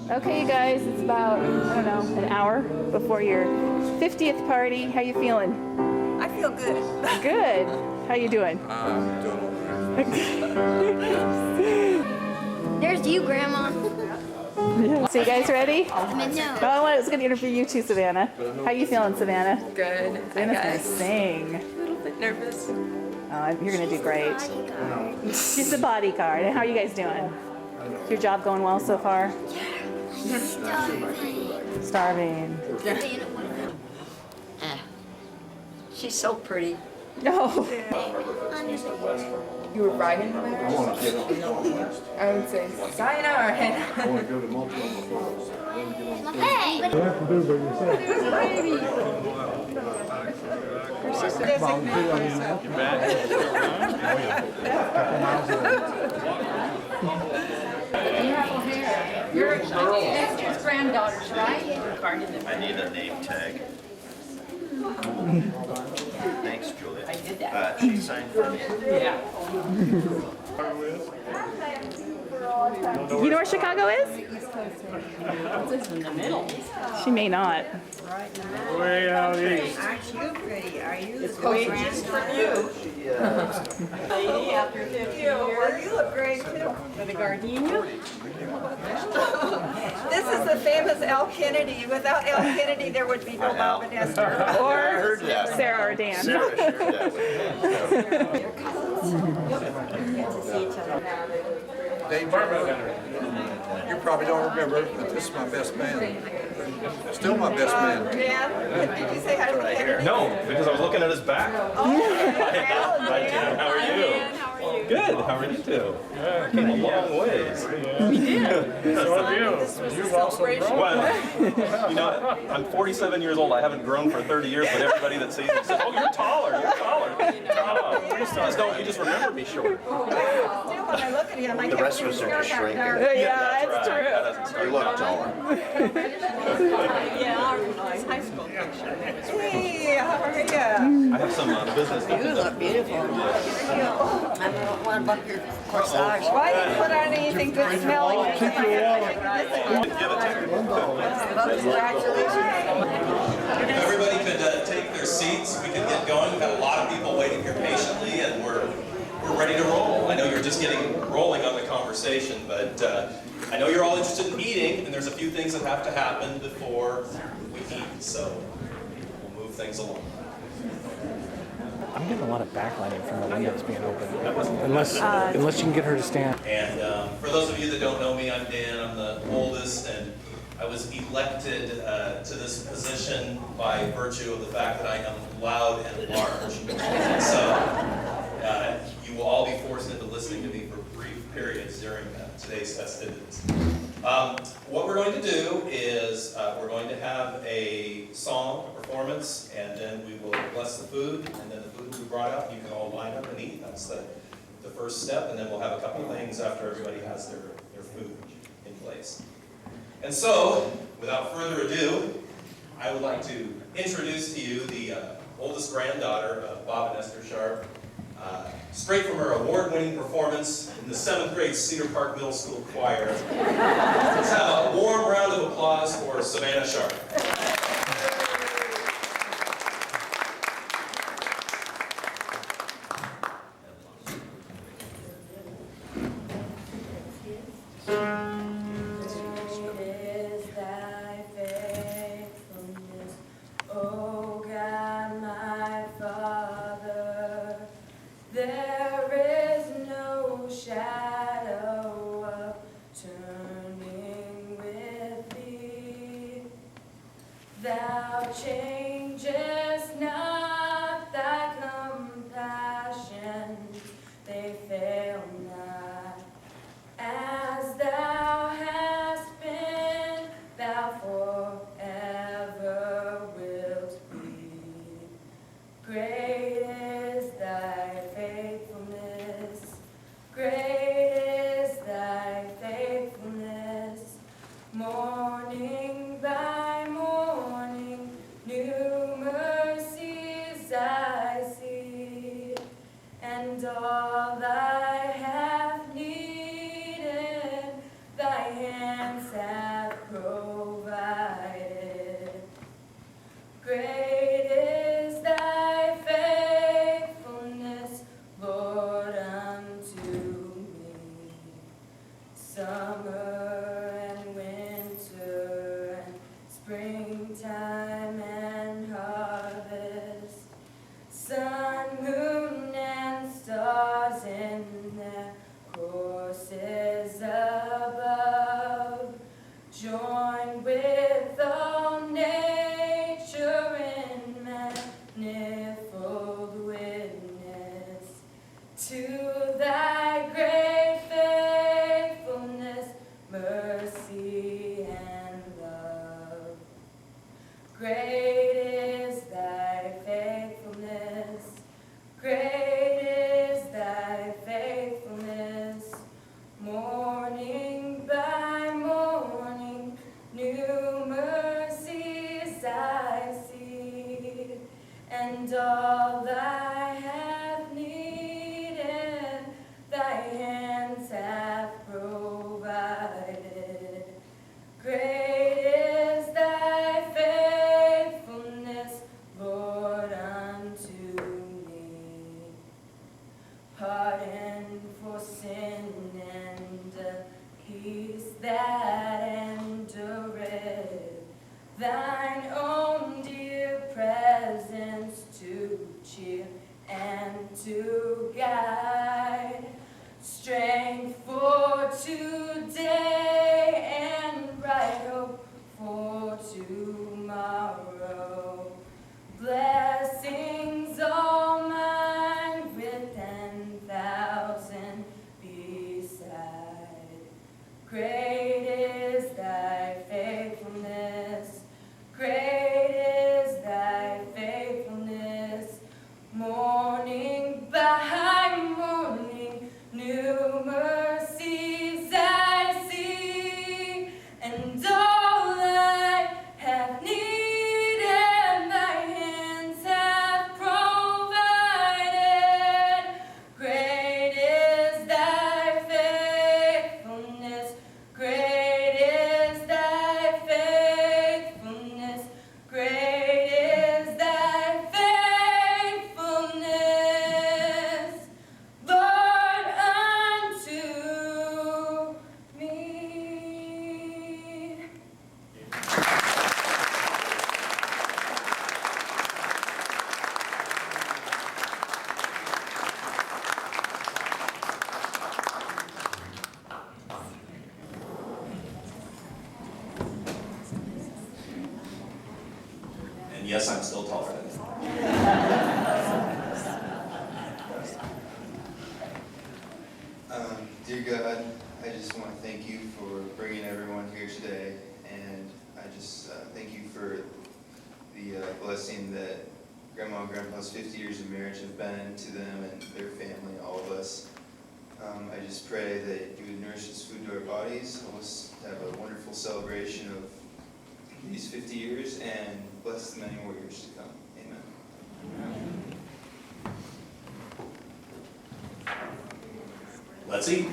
Okay, you guys, it's about, I don't know, an hour before your 50th party. How you feeling? I feel good. Good. How you doing? Doing all right. There's you, Grandma. So you guys ready? No. Oh, I was going to interview you too, Savannah. How you feeling, Savannah? Good. Savannah's going to sing. A little bit nervous. Oh, you're going to do great. She's the bodyguard. And how are you guys doing? Is your job going well so far? Starving. She's so pretty. No. You were riding her? I want to get on the list. I would say sayonara. I want to go to multiple falls. I want to get on the Hey! Beautiful hair. You're Esther's granddaughters, right? I need a name tag. Thanks, Julia. I did that. She signed for me. You know where Chicago is? It's in the middle. She may not. Way out east. Aren't you pretty? Are you? It's just from you. Lady after 50 years You look great too. with a gardenia. This is the famous Al Kennedy. Without Al Kennedy, there would be no Bob and Esther. Or that. Sarah or Dan. Sarah shared that with Dave, you probably don't remember, but this is my best man. Still my best man. Dan, did you say hi to Kennedy? No, because I was looking at his back. Hi, Jim. How are you? Good. How are you two? Came a long ways. We did. So have you. You've also grown. Well, you know, I'm 47 years old. I haven't grown for 30 years, but everybody that sees me says, "Oh, you're taller. You're taller." You just remember me short. Still, when I look at him, I The can't rest of us believe are he's just not that shrinking. dark. Yeah, That's that's right. true. That doesn't start You look taller. Yeah, our high school picture. Hey, how are you? I have some business. You look beautiful. I don't want to bump your corsage. Why didn't you put on anything good smelling? Give it to me. Congratulations. Everybody could take their seats. We can get going. We've got a lot of people waiting here patiently, and we're ready to roll. I know you're just getting rolling on the conversation, but I know you're all interested in eating, and there's a few things that have to happen before we eat. So we'll move things along. I'm getting a lot of backlighting from the windows being open. Unless you can get her to stand. And for those of you that don't know me, I'm Dan. I'm the oldest, and I was elected to this position by virtue of the fact that I am loud and large. So you will all be forced into listening to me for brief periods during today's festivities. What we're going to do is we're going to have a song, a performance, and then we will bless the food, and then the food will be brought out. You can all line up and eat. That's the first step, and then we'll have a couple things after everybody has their food in place. And so, without further ado, I would like to introduce to you the oldest granddaughter of Bob and Esther Sharp, straight from her award-winning performance in the 7th grade Cedar Park Middle School Choir. Let's have a warm round of applause for Savannah Sharp. Thou changest not thy compassions, they fail not. As thou hast been, thou forever wilt be. Great is thy faithfulness, great is thy faithfulness. Morning by morning, new mercies I see, and all I have needed, thy hands have to thy great faithfulness, mercy and love. Great is thy faithfulness, great is thy faithfulness. Morning by morning, new mercies I see, and all I have needed, thy hands have provided. Great is thy faithfulness, Lord, unto me. Pardon for sin and a peace that endureth, thine own dear presence to cheer and to guide, strength for today and bright hope for tomorrow. Blessings all mine with 10,000 beside. Great is thy faithfulness, great is thy faithfulness. Morning by morning, new mercies I see, and all I have needed, thy hands have provided. Great is thy faithfulness, great is thy faithfulness, great is thy faithfulness, Lord, unto me. And yes, I'm still taller than you. Dear God, I just want to thank you for bringing everyone here today, and I just thank you for the blessing that Grandma and Grandpa's 50 years of marriage have been to them and their family, all of us. I just pray that you would nourish this food to our bodies, help us have a wonderful celebration of these 50 years, and bless the many more years to come. Amen. Let's eat.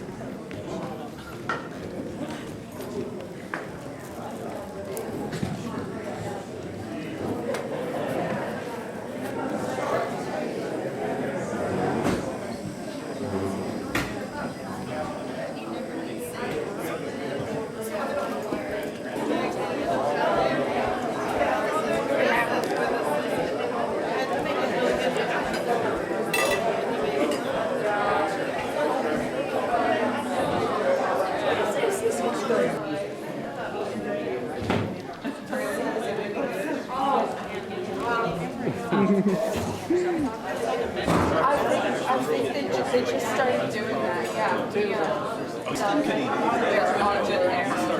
I think they just started doing that, yeah. They're on there.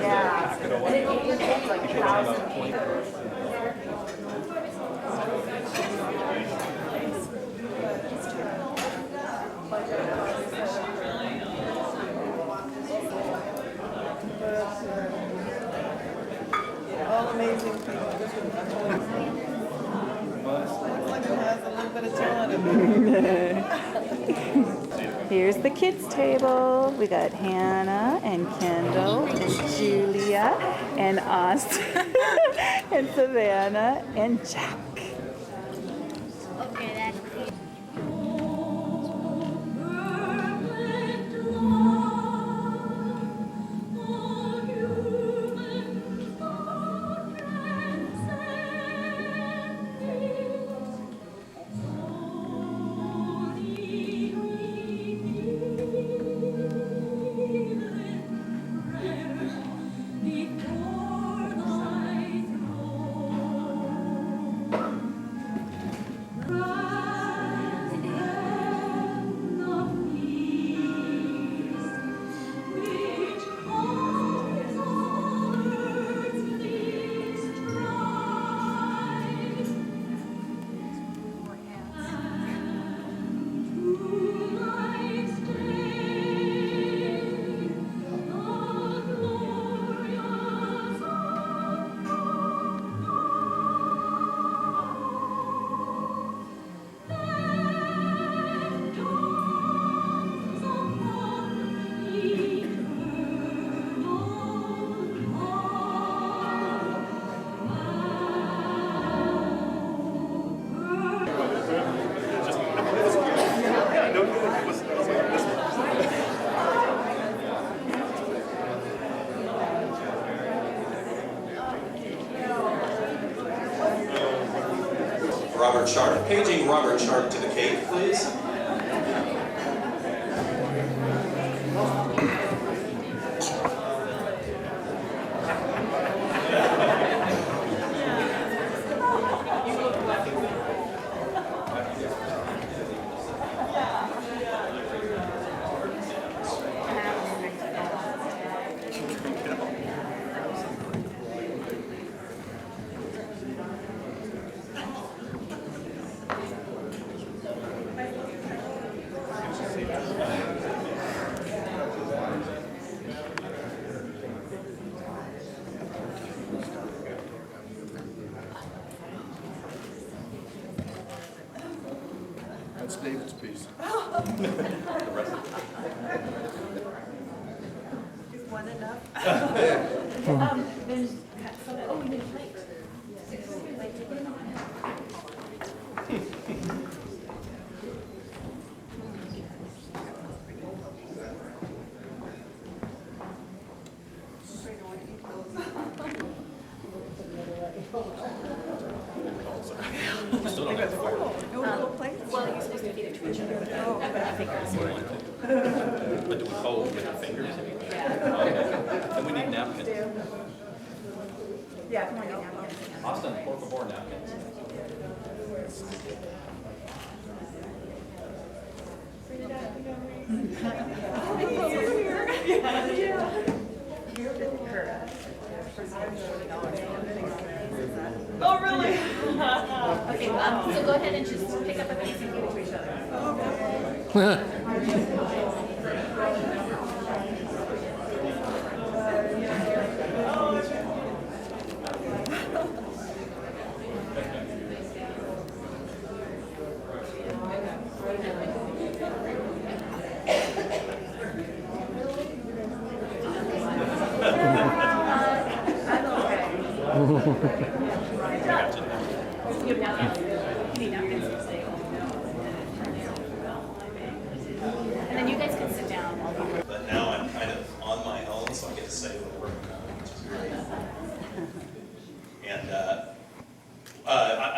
Yeah. And it even takes like 1,000 people. All amazing people. Looks like it has a little bit of talent in it. Here's the kids' table. We got Hannah and Kendall and Julia and Austin and Savannah and Jack. Okay, that's cute. Before thy throne. Robert Sharp. Paging Robert Sharp to the cake, please. That's David's piece. Is one enough? we need a plate. Still don't have four. No little plates? Well, you're supposed to feed it to each other with fingers. But do we hold with our fingers? Okay. And we need napkins. Yeah, come on, you have it. Austin, por favor, napkins. Oh, really? Okay, so go ahead and just pick up a piece and give it to each other. You have napkins? You need napkins. And then you guys can sit down. But now I'm kind of on my own, so I get to say whatever, which is great. And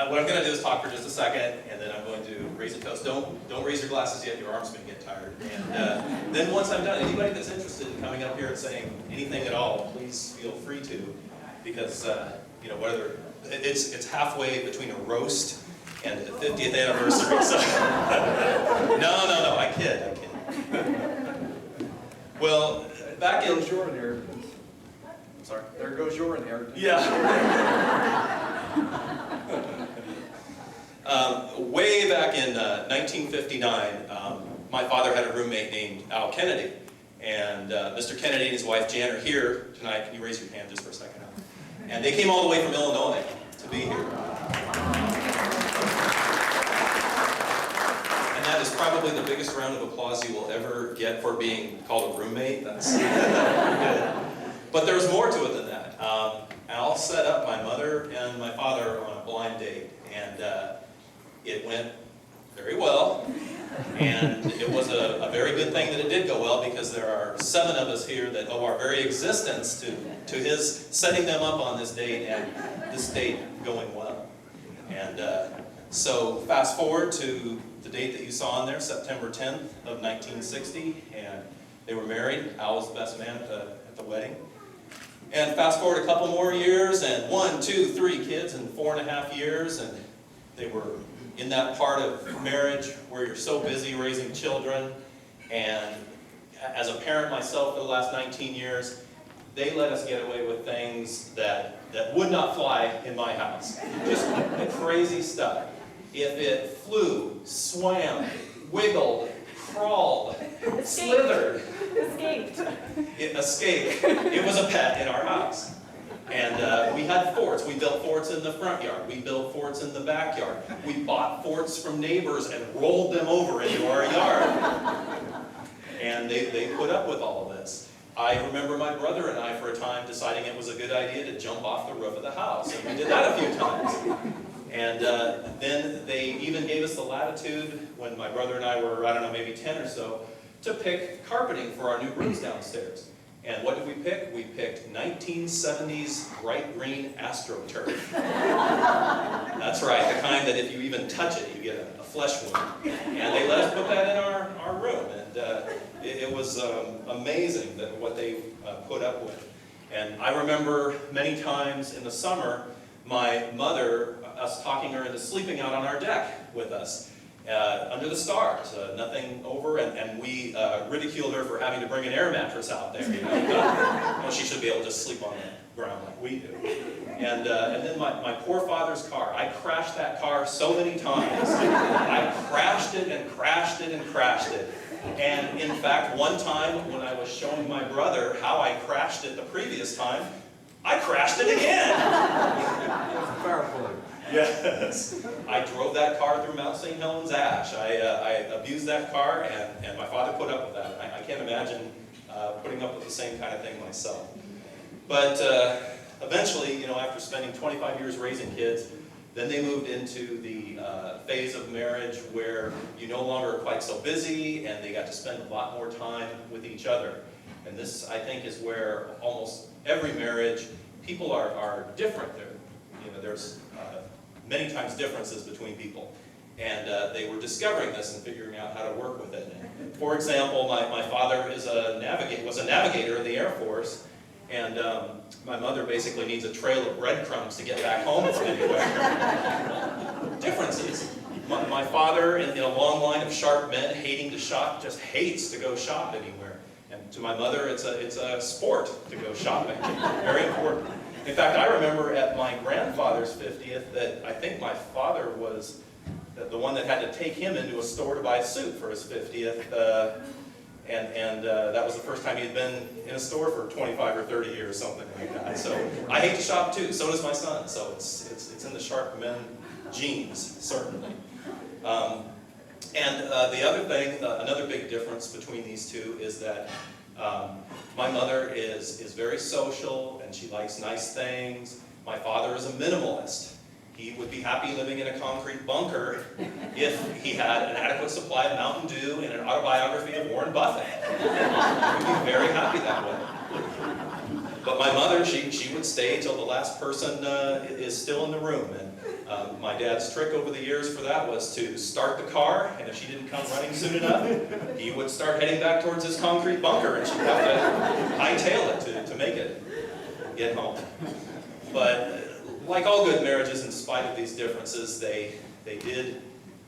what I'm going to do is talk for just a second, and then I'm going to raise a toast. Don't raise your glasses yet; your arm's going to get tired. And then once I'm done, anybody that's interested in coming up here and saying anything at all, please feel free to, because you know, whether it's halfway between a roast and a 50th anniversary. So no, I kid. Well, back in There goes your inheritance. sorry. There goes your inheritance. Yeah. Way back in 1959, my father had a roommate named Al Kennedy. And Mr. Kennedy and his wife Jan are here tonight. Can you raise your hand just for a second? And they came all the way from Illinois to be here. And that is probably the biggest round of applause you will ever get for being called a roommate. That's good. But there's more to it than that. Al set up my mother and my father on a blind date, and it went very well. And it was a very good thing that it did go well, because there are 7 of us here that owe our very existence to his setting them up on this date, and this date going well. And so fast forward to the date that you saw on there, September 10th of 1960, and they were married. Al was the best man at the wedding. And fast forward a couple more years, and 1, 2, 3 kids in 4.5 years, and they were in that part of marriage where you're so busy raising children. And as a parent myself for the last 19 years, they let us get away with things that would not fly in my house. Just crazy stuff. If it flew, swam, wiggled, crawled, slithered, it escaped. It was a pet in our house. And we had forts. We built forts in the front yard. We built forts in the backyard. We bought forts from neighbors and rolled them over into our yard. And they put up with all of this. I remember my brother and I, for a time, deciding it was a good idea to jump off the roof of the house. And we did that a few times. And then they even gave us the latitude, when my brother and I were, I don't know, maybe 10 or so, to pick carpeting for our new rooms downstairs. And what did we pick? We picked 1970s bright green AstroTurf. That's right, the kind that if you even touch it, you get a flesh wound. And they let us put that in our room. And it was amazing that what they put up with. And I remember many times in the summer, my mother, us talking her into sleeping out on our deck with us. Under the stars, nothing over, and we ridiculed her for having to bring an air mattress out there. You know, she should be able to just sleep on the ground like we do. And then my poor father's car. I crashed that car so many times. I crashed it and crashed it and crashed it. And in fact, one time when I was showing my brother how I crashed it the previous time, I crashed it again. Yes. I drove that car through Mount St. Helens Ash. I abused that car, and my father put up with that. I can't imagine putting up with the same kind of thing myself. But eventually, you know, after spending 25 years raising kids, then they moved into the phase of marriage where you no longer are quite so busy, and they got to spend a lot more time with each other. And this, I think, is where almost every marriage, people are different. There's many times differences between people. And they were discovering this and figuring out how to work with it. And for example, my father was a navigator in the Air Force, and my mother basically needs a trail of breadcrumbs to get back home from anywhere. Differences. My father, in a long line of sharp men hating to shop, just hates to go shop anywhere. And to my mother, it's a sport to go shopping. Very important. In fact, I remember at my grandfather's 50th that I think my father was the one that had to take him into a store to buy a suit for his 50th. And that was the first time he had been in a store for 25 or 30 years, something like that. So I hate to shop too, so does my son. So it's in the sharp men genes, certainly. And the other thing, another big difference between these two is that my mother is very social, and she likes nice things. My father is a minimalist. He would be happy living in a concrete bunker if he had an adequate supply of Mountain Dew and an autobiography of Warren Buffett. He would be very happy that way. But my mother, she would stay till the last person is still in the room. And my dad's trick over the years for that was to start the car, and if she didn't come running soon enough, he would start heading back towards his concrete bunker, and she'd have to hightail it to make it get home. But like all good marriages, in spite of these differences, they did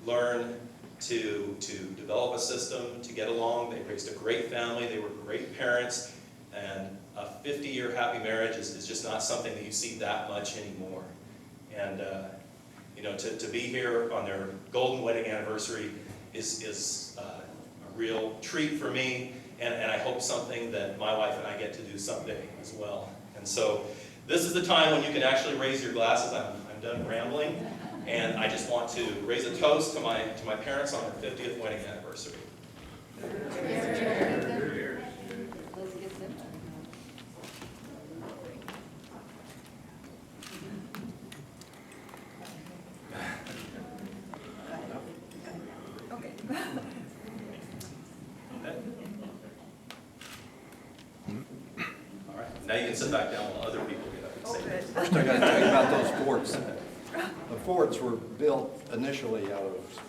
learn to develop a system, to get along. They raised a great family. They were great parents. And a 50-year happy marriage is just not something that you see that much anymore. And you know, to be here on their golden wedding anniversary is a real treat for me, and I hope something that my wife and I get to do someday as well. And so this is the time when you can actually raise your glasses. I'm done rambling, and I just want to raise a toast to my parents on their 50th wedding anniversary. Now you can sit back down while other people get up and say this. First I got to tell you about those forts. The forts were built initially out of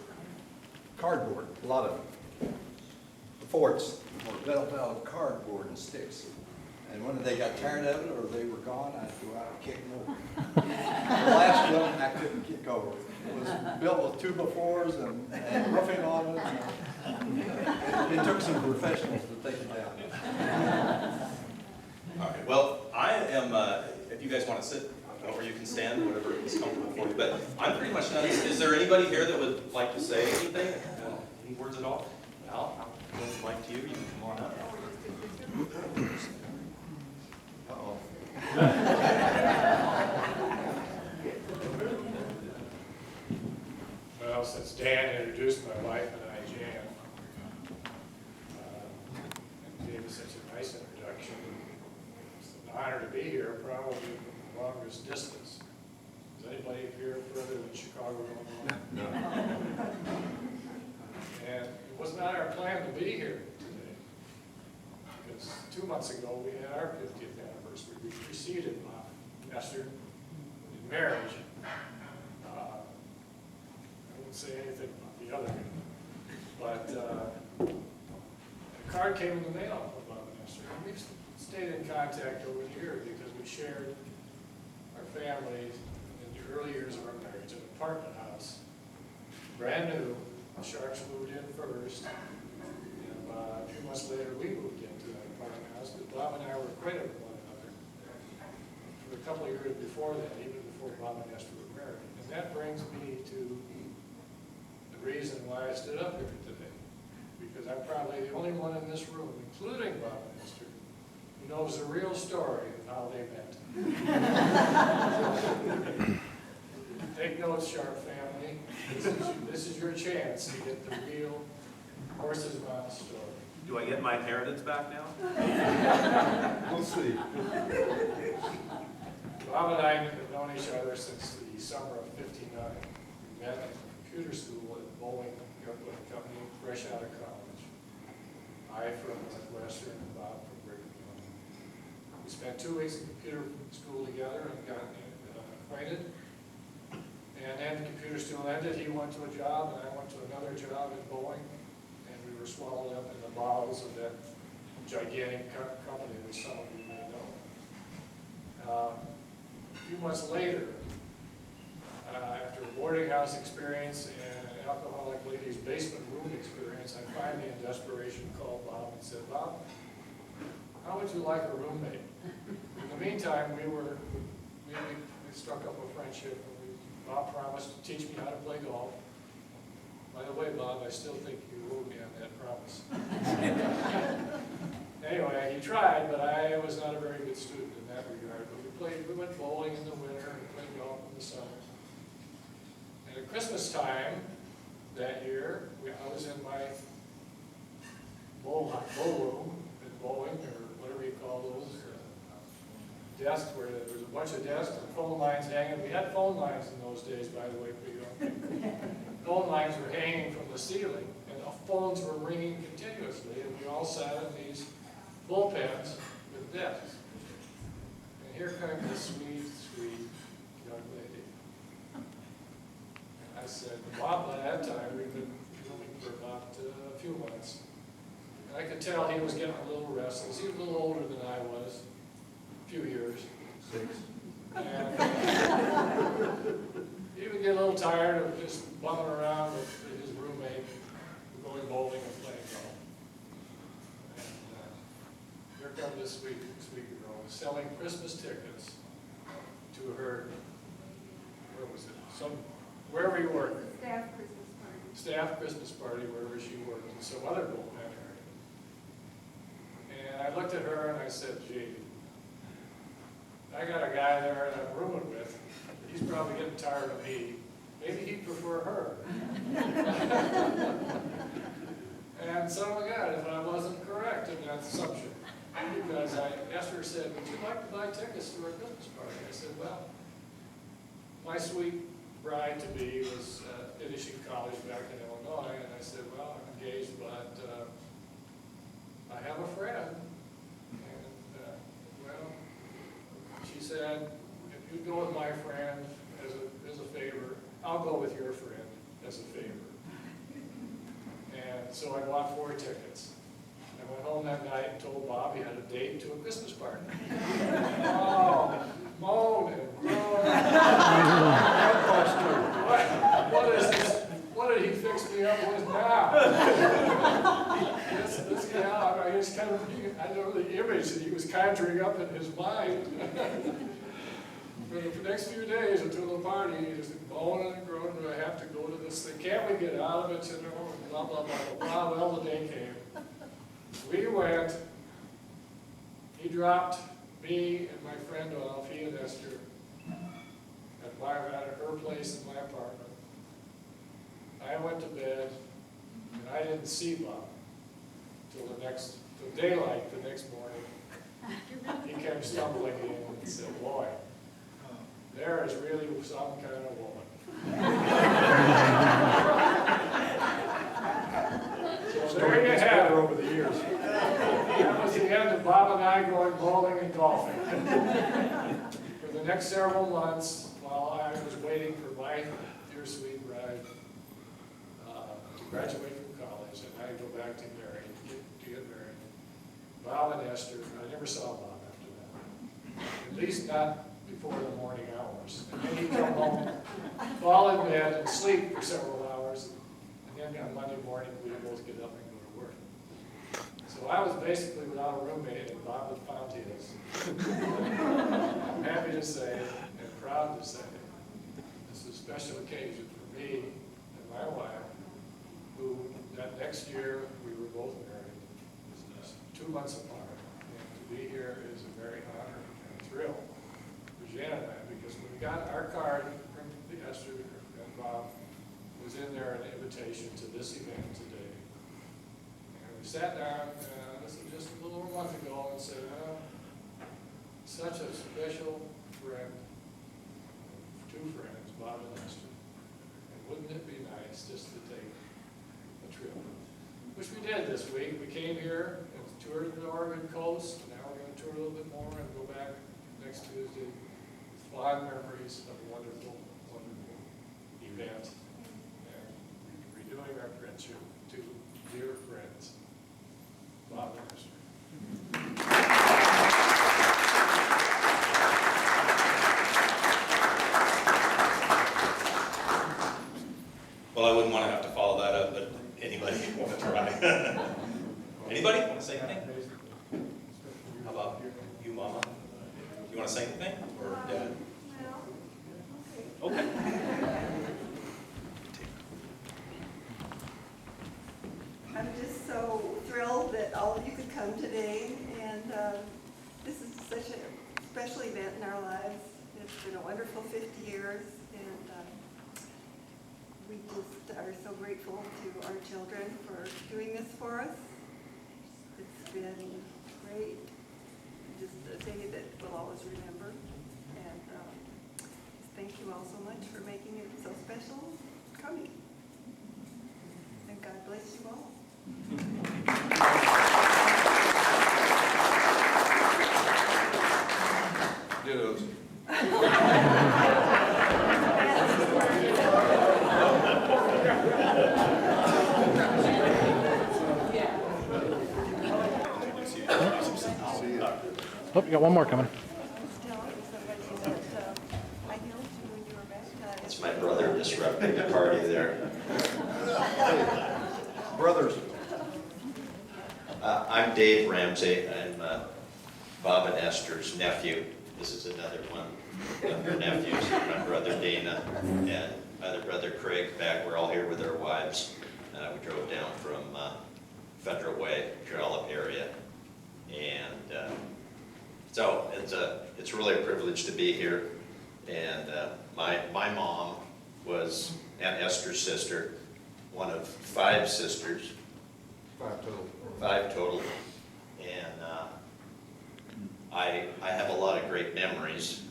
cardboard. A lot of the forts were built out of cardboard and sticks. And when they got tired of it or they were gone, I'd go out and kick them over. The last one I couldn't kick over. It was built with 2x4s and roofing on it. It took some professionals to take it down. All right, well, I am, if you guys want to sit, or you can stand, whatever is comfortable for you, but I'm pretty much done. Is there anybody here that would like to say anything? Any words at all? Al, I'll give the mic to you. You can come on up. Uh-oh. Well, since Dan introduced my wife and I, Jan, and gave us such a nice introduction, it's an honor to be here, probably the longest distance. Is anybody here further than Chicago, Illinois? No. And it was not our plan to be here today, because 2 months ago we had our 50th anniversary. We preceded Esther in marriage. I won't say anything about the other one, but a card came in the mail from Bob and Esther. And we've stayed in contact over the years because we shared our families in the early years of our marriage, an apartment house, brand new. The Sharks moved in first, and a few months later we moved into that apartment house because Bob and I were acquainted with one another for a couple of years before that, even before Bob and Esther were married. And that brings me to the reason why I stood up here today, because I'm probably the only one in this room, including Bob and Esther, who knows the real story of how they met. Take notes, Sharp family. This is your chance to get the real horse's mouth story. Do I get my inheritance back now? We'll see. Bob and I have known each other since the summer of '59. We met at the computer school at Bowling Company, fresh out of college. I from Northwestern and Bob from Brigham Young. We spent 2 weeks in computer school together and got acquainted. And then the computer school ended. He went to a job and I went to another job in Boeing. And we were swallowed up in the bowels of that gigantic company which some of you may know. A few months later, after a boarding house experience and an alcoholic lady's basement room experience, I finally in desperation called Bob and said, Bob, how would you like a roommate? In the meantime, we struck up a friendship. Bob promised to teach me how to play golf. By the way, Bob, I still think you owe me on that promise. Anyway, he tried, but I was not a very good student in that regard. But we went bowling in the winter and played golf in the summer. And at Christmas time that year, I was in my bowl room at bowling, or whatever you call those, desk where there was a bunch of desks and phone lines hanging. We had phone lines in those days, by the way, for you young people. Phone lines were hanging from the ceiling, and the phones were ringing continuously, and we all sat in these bullpens with desks. And here comes this sweet, sweet young lady. And I said, Bob, by that time, we've been rooming for about a few months. And I could tell he was getting a little restless. He was a little older than I was. Few years. 6. And he would get a little tired of just bumming around with his roommate, going bowling and playing golf. And here comes this sweet, sweet girl selling Christmas tickets to her, where was it? Wherever you worked. Staff Christmas party. Staff Christmas party, wherever she worked, in some other bullpen area. And I looked at her and I said, gee, I got a guy there that I'm rooming with. He's probably getting tired of me. Maybe he'd prefer her. And so I got it, but I wasn't correct in that assumption. Because Esther said, would you like to buy tickets to our Christmas party? I said, well, my sweet bride-to-be was finishing college back in Illinois. And I said, well, I'm engaged, but I have a friend. She said, if you go with my friend as a favor, I'll go with your friend as a favor. And so I bought 4 tickets. I went home that night and told Bob he had a date to a Christmas party. Oh, moan and groan. What is this? What did he fix me up with now? this guy, I just kind of, I know the image that he was conjuring up in his mind. For the next few days until the party, he was moaning and groaning, do I have to go to this thing? Can't we get out of it? You know, blah, blah, blah, blah. Well, the day came. We went. He dropped me and my friend off, he and Esther, at her place in my apartment. I went to bed, and I didn't see Bob till daylight the next morning. He came stumbling in and said, boy, there is really some kind of woman. So there you have it over the years. That was the end of Bob and I going bowling and golfing. For the next several months, while I was waiting for my dear sweet bride to graduate from college, and I go back to get married, Bob and Esther, I never saw Bob after that. At least not before the morning hours. And then he'd come home, fall in bed, and sleep for several hours. And then on Monday morning, we'd both get up and go to work. So I was basically without a roommate, and Bob had found his. I'm happy to say, and proud to say, this is a special occasion for me and my wife, who that next year we were both married. It was 2 months apart. And to be here is a very honor and a thrill for Jan and I, because when we got our card from Esther and Bob, was in there an invitation to this event today. And we sat down, this was just a little over a month ago, and said, such a special friend, two friends, Bob and Esther. And wouldn't it be nice just to take a trip? Which we did this week. We came here and toured the Oregon coast. Now we're going to tour a little bit more and go back next Tuesday. Fond memories of a wonderful, wonderful event. And renewing our friendship to dear friends, Bob and Esther. Well, I wouldn't want to have to follow that up, but anybody want to try? Anybody want to say anything? How about you, Mama? You want to say anything, or Dad? Okay. I'm just so thrilled that all of you could come today, and this is such a special event in our lives. It's been a wonderful 50 years, and we just are so grateful to our children for doing this for us. It's been great, just a day that we'll always remember, and thank you all so much for making it so special coming, and God bless you all. Dittos. Oh, you got one more coming. It's my brother disrupting the party there. Brothers. I'm Dave Ramsey. I'm Bob and Esther's nephew. This is another one of her nephews, my brother Dana and my other brother Craig. Back, we're all here with our wives. We drove down from Federal Way, Trollop area, and so it's really a privilege to be here. And my mom was Aunt Esther's sister, one of 5 sisters. 5 total. 5 total. And I have a lot of great memories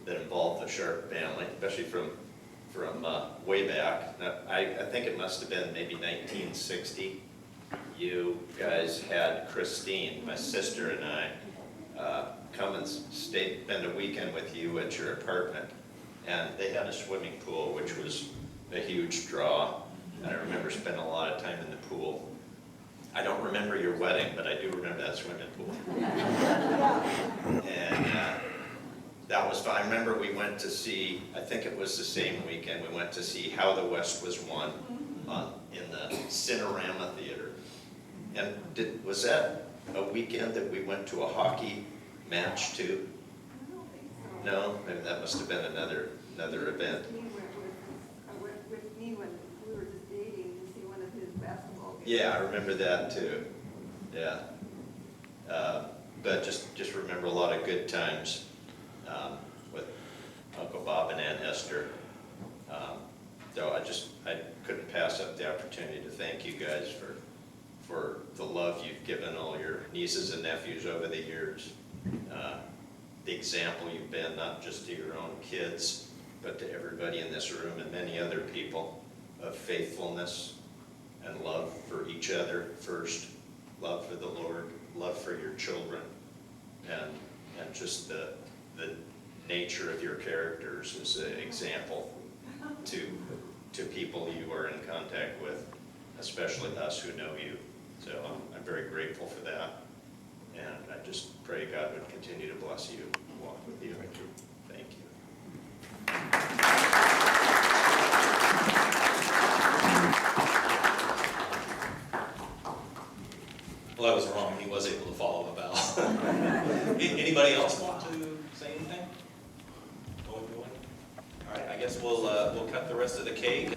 that involve the Sharp family, especially from way back. I think it must have been maybe 1960. You guys had Christine, my sister, and I come and spend a weekend with you at your apartment. And they had a swimming pool, which was a huge draw. And I remember spending a lot of time in the pool. I don't remember your wedding, but I do remember that swimming pool. And that was fun. I remember we went to see, I think it was the same weekend, we went to see How the West Was Won in the Cinerama Theater. And was that a weekend that we went to a hockey match too? No? Maybe that must have been another event. He went with me when we were just dating to see one of his basketball games. Yeah, I remember that too. Yeah. But just remember a lot of good times with Uncle Bob and Aunt Esther. So I couldn't pass up the opportunity to thank you guys for the love you've given all your nieces and nephews over the years. The example you've been, not just to your own kids, but to everybody in this room and many other people, of faithfulness and love for each other first, love for the Lord, love for your children, and just the nature of your characters is an example to people you are in contact with, especially us who know you. So I'm very grateful for that. And I just pray God would continue to bless you, walk with you. Thank you. Well, I was wrong. He was able to follow the bell. Anybody else want to say anything? Going? All right. I guess we'll cut the rest of the cake.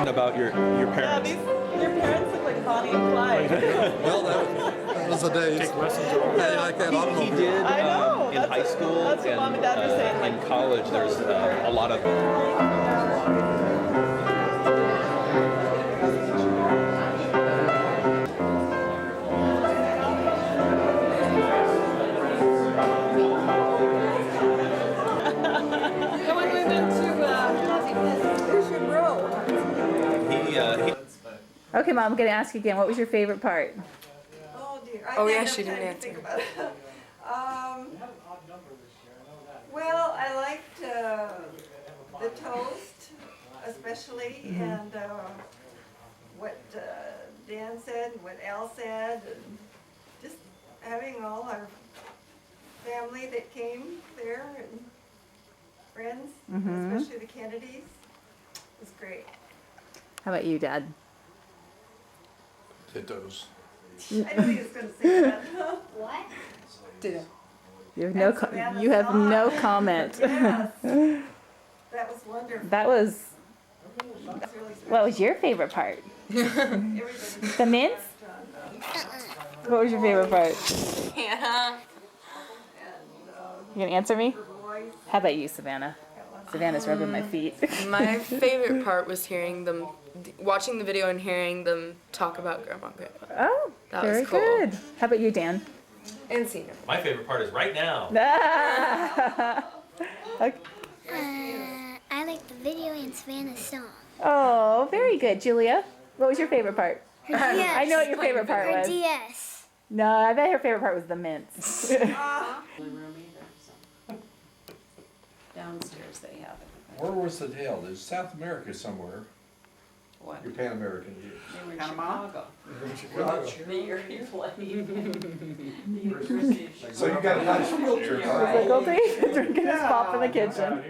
About your parents. Yeah, your parents look like Bonnie and Clyde. Well, that was the days. Take lessons like that He did I know. in high school That's what Mom and Dad were saying. and in college. There's a lot of Okay, Mom, I'm gonna ask you again. What was your favorite part? Oh dear. Oh, I yeah, didn't she have didn't time to answer. think about it. Well, I liked the toast, especially, and what Dan said, and what Al said, and just having all our family that came there and friends, especially the Kennedys, was great. How about you, Dad? Dittos. I knew he was going to say that. What? You have no. You have no comment. Yes. That was wonderful. That was. That was really special. What was your favorite part? Everybody The mints? What was your favorite part? Hannah. You gonna answer me? voice. How about you, Savannah? Savannah's rubbing my feet. My favorite part was hearing them, watching the video and hearing them talk about Grandma and Grandpa. Oh, That was very cool. good. How about you, Dan? And seeing them. My favorite part is right now. Okay. I like the video and Savannah's song. Oh, very good, Julia. What was your favorite part? Her DS. I know what your favorite part Her was. DS. No, I bet her favorite part was the mints. Downstairs they have it. Where was it held? It's South America somewhere. What? Your Pan American years. They were in Panama? Chicago. The year he played. The University of Chicago. So you got a nice field trip. Difficulty drinking his pop in the kitchen.